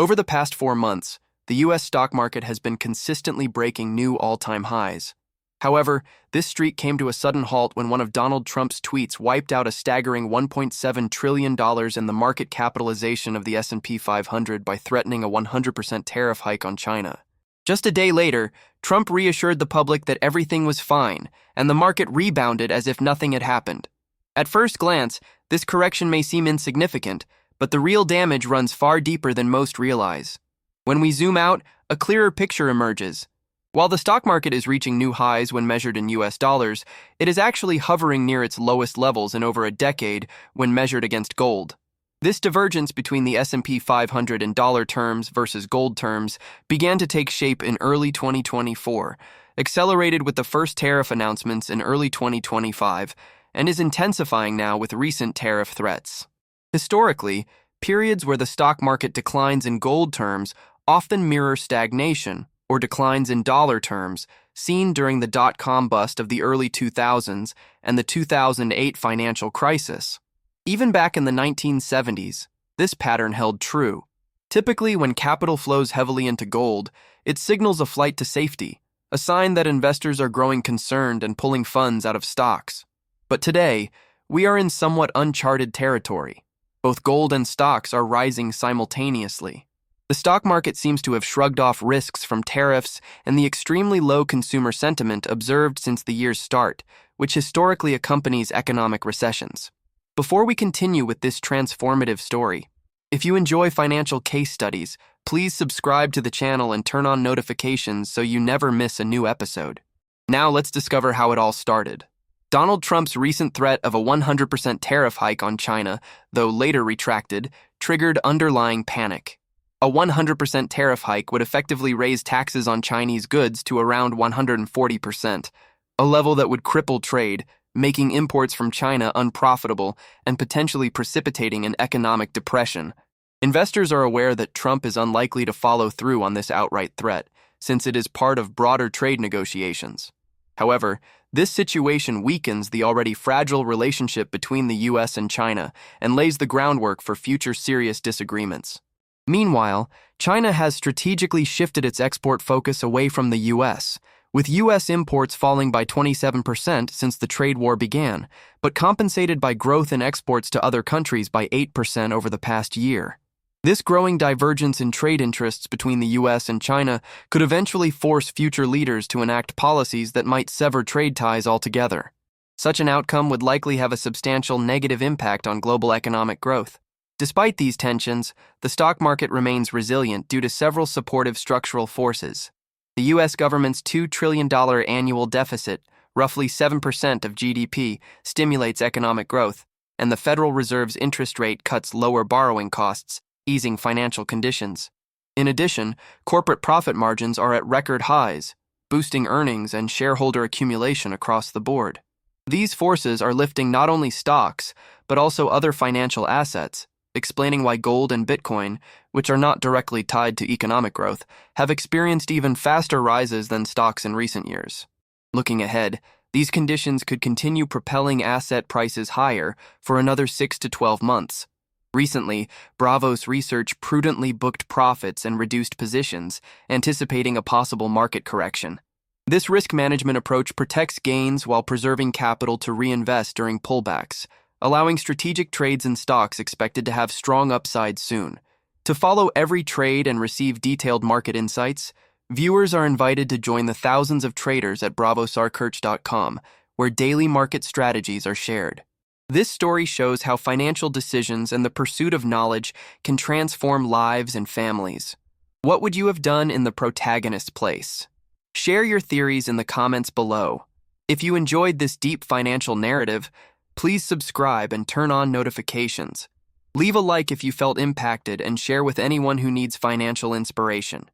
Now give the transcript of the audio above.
Over the past 4 months, the U.S. stock market has been consistently breaking new all-time highs. However, this streak came to a sudden halt when one of Donald Trump's tweets wiped out a staggering $1.7 trillion in the market capitalization of the S&P 500 by threatening a 100% tariff hike on China. Just a day later, Trump reassured the public that everything was fine, and the market rebounded as if nothing had happened. At first glance, this correction may seem insignificant, but the real damage runs far deeper than most realize. When we zoom out, a clearer picture emerges. While the stock market is reaching new highs when measured in US dollars, it is actually hovering near its lowest levels in over a decade when measured against gold. This divergence between the S&P 500 in dollar terms versus gold terms began to take shape in early 2024, accelerated with the first tariff announcements in early 2025, and is intensifying now with recent tariff threats. Historically, periods where the stock market declines in gold terms often mirror stagnation or declines in dollar terms seen during the dot-com bust of the early 2000s and the 2008 financial crisis. Even back in the 1970s, this pattern held true. Typically, when capital flows heavily into gold, it signals a flight to safety, a sign that investors are growing concerned and pulling funds out of stocks. But today, we are in somewhat uncharted territory. Both gold and stocks are rising simultaneously. The stock market seems to have shrugged off risks from tariffs and the extremely low consumer sentiment observed since the year's start, which historically accompanies economic recessions. Before we continue with this transformative story, if you enjoy financial case studies, please subscribe to the channel and turn on notifications so you never miss a new episode. Now let's discover how it all started. Donald Trump's recent threat of a 100% tariff hike on China, though later retracted, triggered underlying panic. A 100% tariff hike would effectively raise taxes on Chinese goods to around 140%, a level that would cripple trade, making imports from China unprofitable and potentially precipitating an economic depression. Investors are aware that Trump is unlikely to follow through on this outright threat, since it is part of broader trade negotiations. However, this situation weakens the already fragile relationship between the U.S. and China and lays the groundwork for future serious disagreements. Meanwhile, China has strategically shifted its export focus away from the U.S., with U.S. imports falling by 27% since the trade war began, but compensated by growth in exports to other countries by 8% over the past year. This growing divergence in trade interests between the U.S. and China could eventually force future leaders to enact policies that might sever trade ties altogether. Such an outcome would likely have a substantial negative impact on global economic growth. Despite these tensions, the stock market remains resilient due to several supportive structural forces. The U.S. government's $2 trillion annual deficit, roughly 7% of GDP, stimulates economic growth, and the Federal Reserve's interest rate cuts lower borrowing costs, easing financial conditions. In addition, corporate profit margins are at record highs, boosting earnings and shareholder accumulation across the board. These forces are lifting not only stocks, but also other financial assets, explaining why gold and Bitcoin, which are not directly tied to economic growth, have experienced even faster rises than stocks in recent years. Looking ahead, these conditions could continue propelling asset prices higher for another 6 to 12 months. Recently, Bravos Research prudently booked profits and reduced positions, anticipating a possible market correction. This risk management approach protects gains while preserving capital to reinvest during pullbacks, allowing strategic trades in stocks expected to have strong upside soon. To follow every trade and receive detailed market insights, viewers are invited to join the thousands of traders at bravosarkirch.com, where daily market strategies are shared. This story shows how financial decisions and the pursuit of knowledge can transform lives and families. What would you have done in the protagonist's place? Share your theories in the comments below. If you enjoyed this deep financial narrative, please subscribe and turn on notifications. Leave a like if you felt impacted and share with anyone who needs financial inspiration.